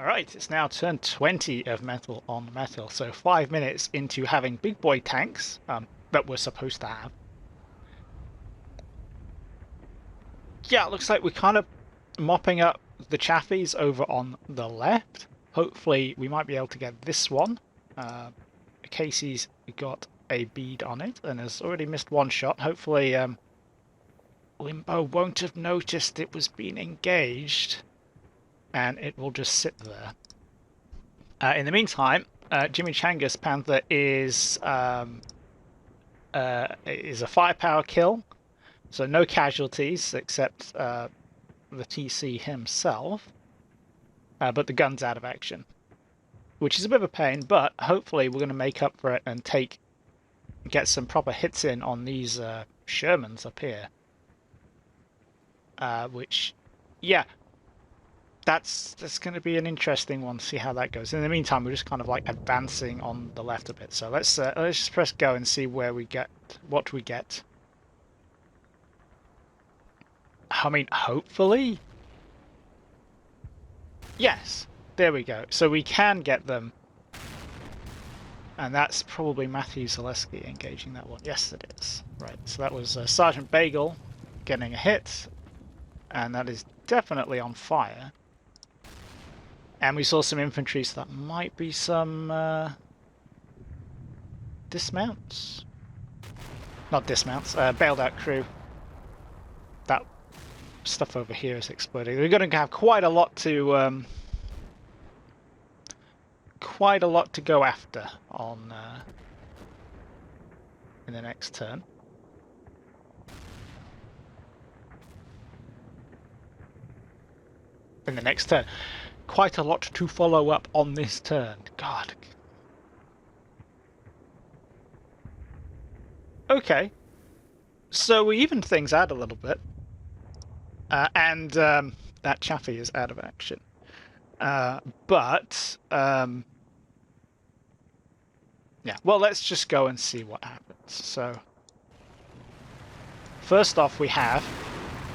Alright, it's now turn 20 of Metal on Metal, so 5 minutes into having big boy tanks that we're supposed to have. Yeah, it looks like we're kind of mopping up the chaffies over on the left. Hopefully we might be able to get this one. Casey's got a bead on it and has already missed one shot. Hopefully Limbo won't have noticed it was being engaged and it will just sit there. In the meantime, Jimmy Changa's Panther is a firepower kill, so no casualties except the TC himself, but the gun's out of action, which is a bit of a pain, but hopefully we're going to make up for it and get some proper hits in on these Shermans up here. Which, yeah, that's going to be an interesting one to see how that goes. In the meantime, we're just kind of like advancing on the left a bit. So let's just press go and see where we get, what we get. I mean, hopefully, yes, there we go. So we can get them, and that's probably Matthew Zaleski engaging that one. Yes, it is. Right. So that was Sergeant Bagel getting a hit, and that is definitely on fire. And we saw some infantry, so that might be some dismounts. Not dismounts, bailed out crew. That stuff over here is exploding. We're going to have quite a lot to go after on in the next turn. Quite a lot to follow up on this turn. God. Okay. So we evened things out a little bit. And that Chaffee is out of action. Yeah, well, let's just go and see what happens. So, first off, we have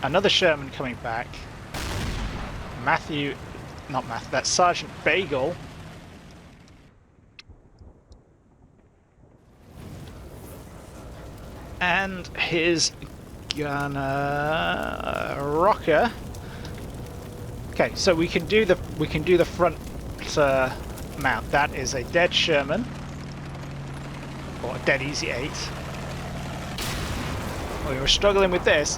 another Sherman coming back. That's Sergeant Bagel. And his gunner Rocker. Okay, so we can do the front mount. That is a dead Sherman, or a dead Easy 8. We were struggling with this,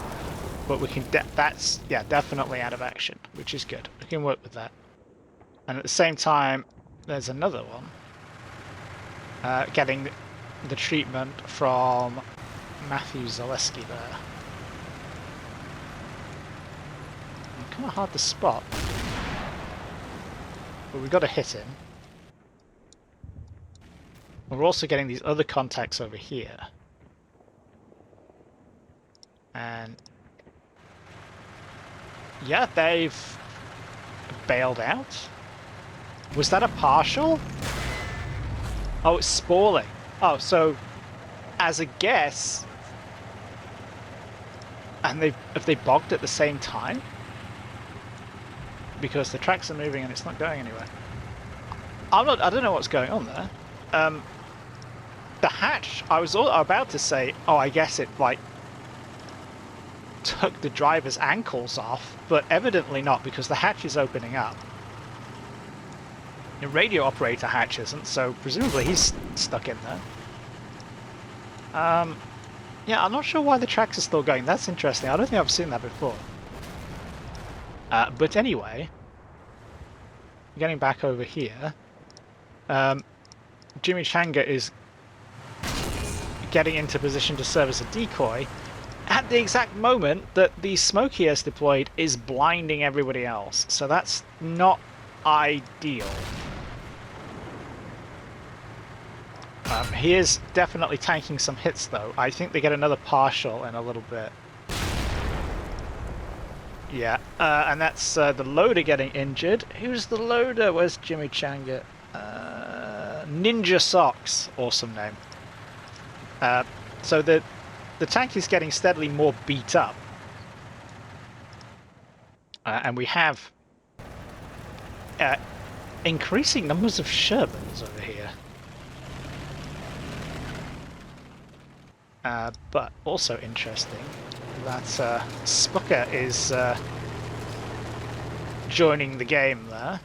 but we can. That's definitely out of action, which is good. We can work with that. And at the same time, there's another one getting the treatment from Matthew Zaleski there. Kind of hard to spot, but we've got to hit him. We're also getting these other contacts over here, and yeah, they've bailed out. Was that a partial? Oh, it's spalling. Oh, so as a guess, and have they bogged at the same time? Because the tracks are moving and it's not going anywhere. I don't know what's going on there. The hatch, I was about to say, oh, I guess it like took the driver's ankles off, but evidently not, because the hatch is opening up. The radio operator hatch isn't, so presumably he's stuck in there. Yeah, I'm not sure why the tracks are still going. That's interesting. I don't think I've seen that before. But anyway, getting back over here, Jimmy Changa is getting into position to serve as a decoy at the exact moment that the smoke he has deployed is blinding everybody else. So that's not ideal. He is definitely tanking some hits, though. I think they get another partial in a little bit. Yeah, and that's the loader getting injured. Who's the loader? Where's Jimmy Changa? Ninja Socks. Awesome name. So the tank is getting steadily more beat up. And we have increasing numbers of Shermans over here. But also interesting that Spooker is joining the game there.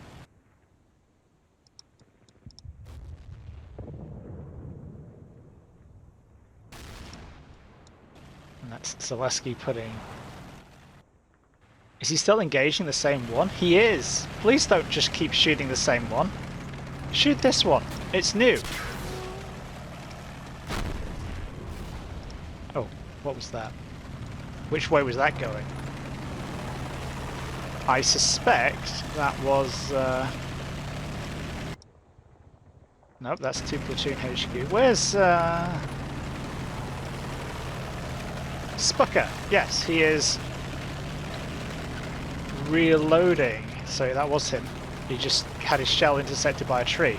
And that's Zaleski putting... Is he still engaging the same one? He is! Please don't just keep shooting the same one. Shoot this one. It's new. Oh, what was that? Which way was that going? I suspect that was... Nope, that's 2 Platoon HQ. Where's... Spooker? Yes, he is reloading. So that was him. He just had his shell intercepted by a tree.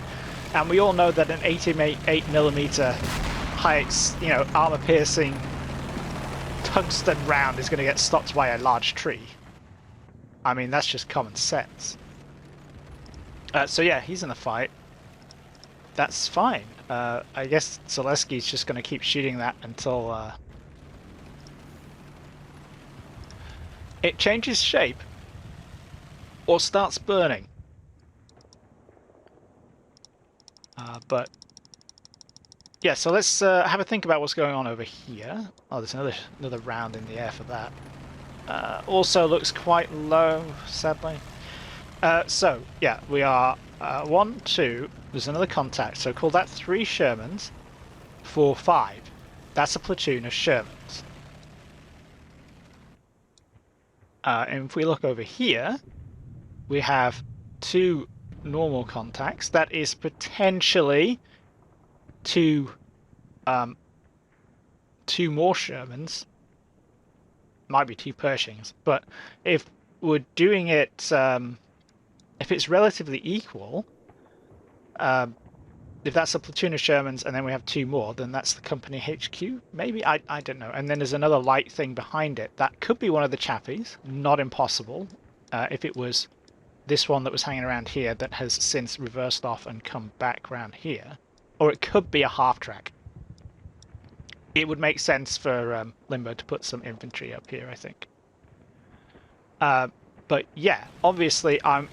And we all know that an 88mm heights, you know, armor-piercing tungsten round is going to get stopped by a large tree. I mean, that's just common sense. So yeah, he's in a fight. That's fine. I guess Zaleski's just going to keep shooting that until it changes shape or starts burning. But yeah, so let's have a think about what's going on over here. Oh, there's another round in the air for that. Also looks quite low, sadly. So yeah, we are 1, 2. There's another contact. So call that 3 Shermans. 4, 5. That's a platoon of Shermans. And if we look over here, we have 2 normal contacts. That is potentially 2 more Shermans. Might be 2 Pershings, but if we're doing it, if it's relatively equal, if that's a platoon of Shermans and then we have 2 more, then that's the company HQ, maybe? I don't know. And then there's another light thing behind it. That could be one of the chappies, not impossible, if it was this one that was hanging around here that has since reversed off and come back around here. Or it could be a half-track. It would make sense for Limbo to put some infantry up here, I think. But yeah, obviously I'm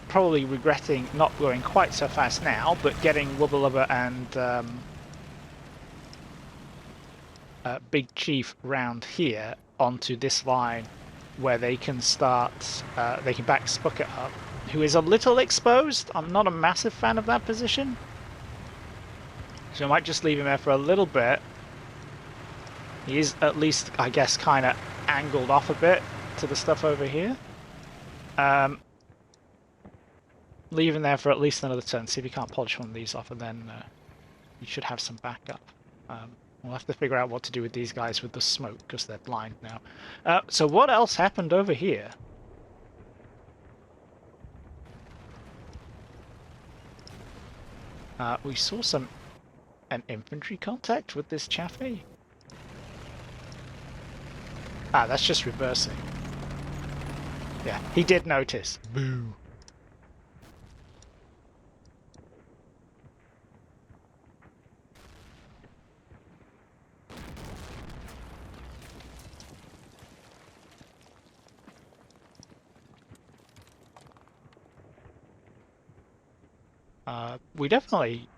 probably regretting not going quite so fast now, but getting Wubba Lubba and Big Chief round here onto this line where they can start, they can back Spooker up, who is a little exposed. I'm not a massive fan of that position. So I might just leave him there for a little bit. He is at least, I guess, kind of angled off a bit to the stuff over here. Leave him there for at least another turn. See if you can't polish one of these off, and then you should have some backup. We'll have to figure out what to do with these guys with the smoke, because they're blind now. So what else happened over here? We saw an infantry contact with this Chaffee. Ah, that's just reversing. Yeah, he did notice. Boo. We definitely...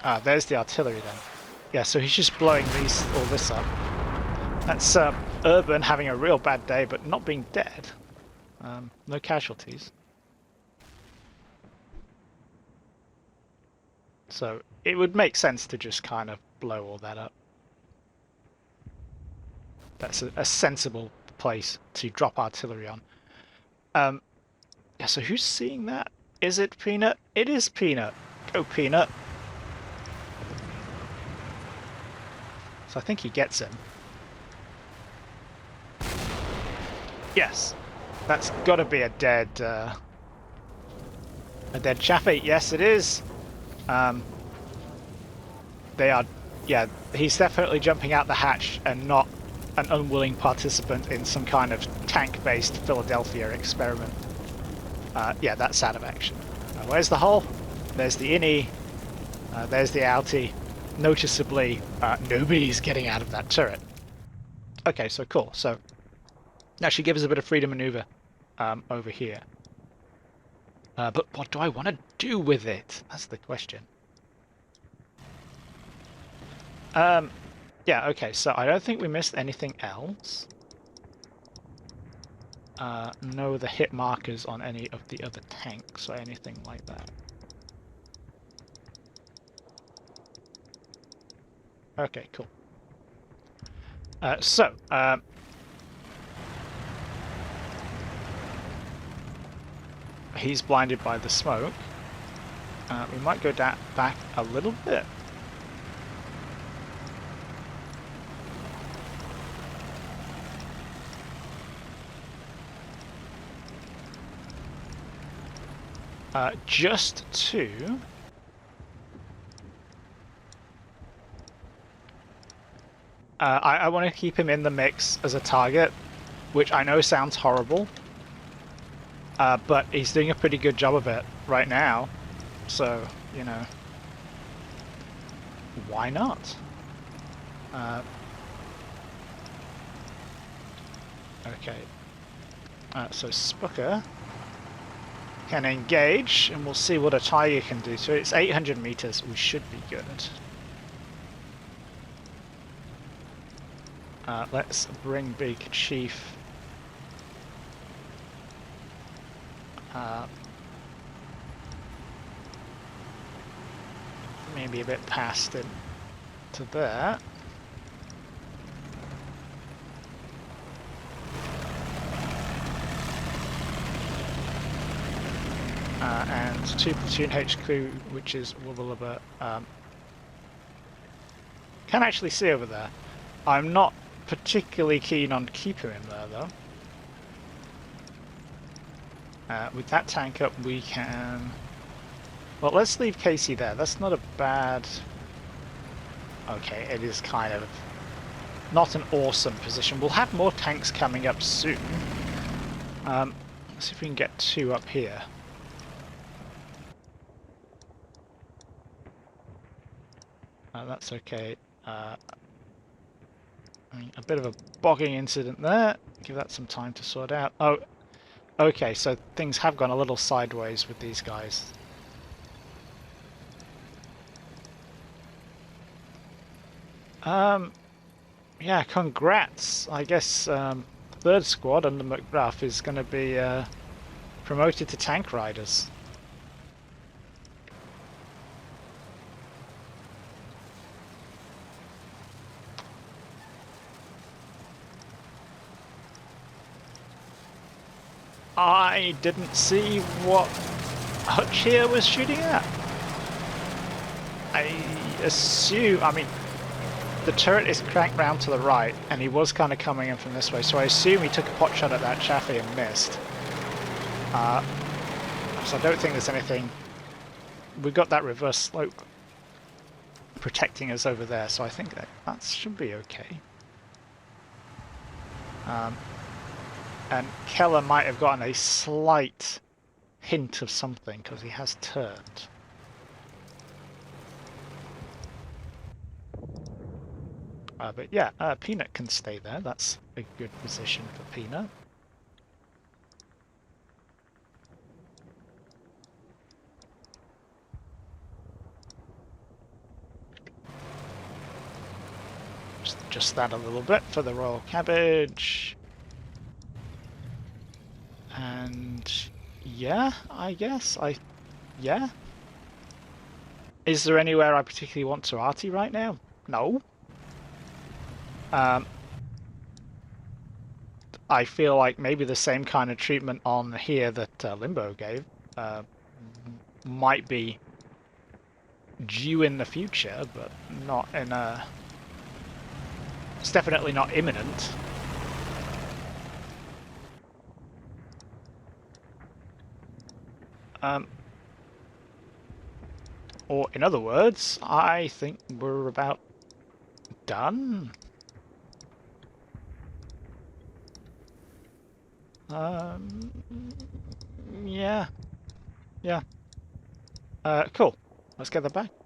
Ah, there's the artillery then. Yeah, so he's just blowing all this up. That's Urban having a real bad day, but not being dead. No casualties. So it would make sense to just kind of blow all that up. That's a sensible place to drop artillery on. Yeah, so who's seeing that? Is it Peanut? It is Peanut. Go Peanut. So I think he gets him. Yes, that's got to be a dead Chaffee. Yes, it is. They are. Yeah, he's definitely jumping out the hatch and not an unwilling participant in some kind of tank-based Philadelphia experiment. Yeah, that's out of action. Where's the hull? There's the innie. There's the outie. Noticeably, nobody's getting out of that turret. Okay, so cool. So that should give us a bit of freedom maneuver over here. But what do I want to do with it? That's the question. Yeah, okay, so I don't think we missed anything else. No other hit markers on any of the other tanks or anything like that. Okay, cool. He's blinded by the smoke. We might go back a little bit. Just to... I want to keep him in the mix as a target, which I know sounds horrible, but he's doing a pretty good job of it right now, so, you know, why not? Okay, so Spooker can engage, and we'll see what a Tiger can do. So it's 800 meters, we should be good. Let's bring Big Chief maybe a bit past it to there. And 2 platoon HQ, which is Wubbalubba. Can actually see over there. I'm not particularly keen on keeping him there, though. With that tank up, we can... Well, let's leave Casey there. That's not a bad... Okay, it is kind of not an awesome position. We'll have more tanks coming up soon. Let's see if we can get 2 up here. That's okay. I mean, a bit of a bogging incident there. Give that some time to sort out. Oh, okay, so things have gone a little sideways with these guys. Yeah, congrats. I guess 3rd Squad under McGruff is going to be promoted to tank riders. I didn't see what Hutch here was shooting at. I assume, I mean, the turret is cranked round to the right, and he was kind of coming in from this way, so I assume he took a pot shot at that Chaffee and missed. So I don't think there's anything... We've got that reverse slope protecting us over there, so I think that should be okay. And Keller might have gotten a slight hint of something, because he has turned. But yeah, Peanut can stay there. That's a good position for Peanut. Just that a little bit for the Royal Cabbage. And yeah, I guess yeah. Is there anywhere I particularly want to arty right now? No. I feel like maybe the same kind of treatment on here that Limbo gave might be due in the future, but not in a... It's definitely not imminent. Or in other words, I think we're about done. Yeah. Cool. Let's get that back.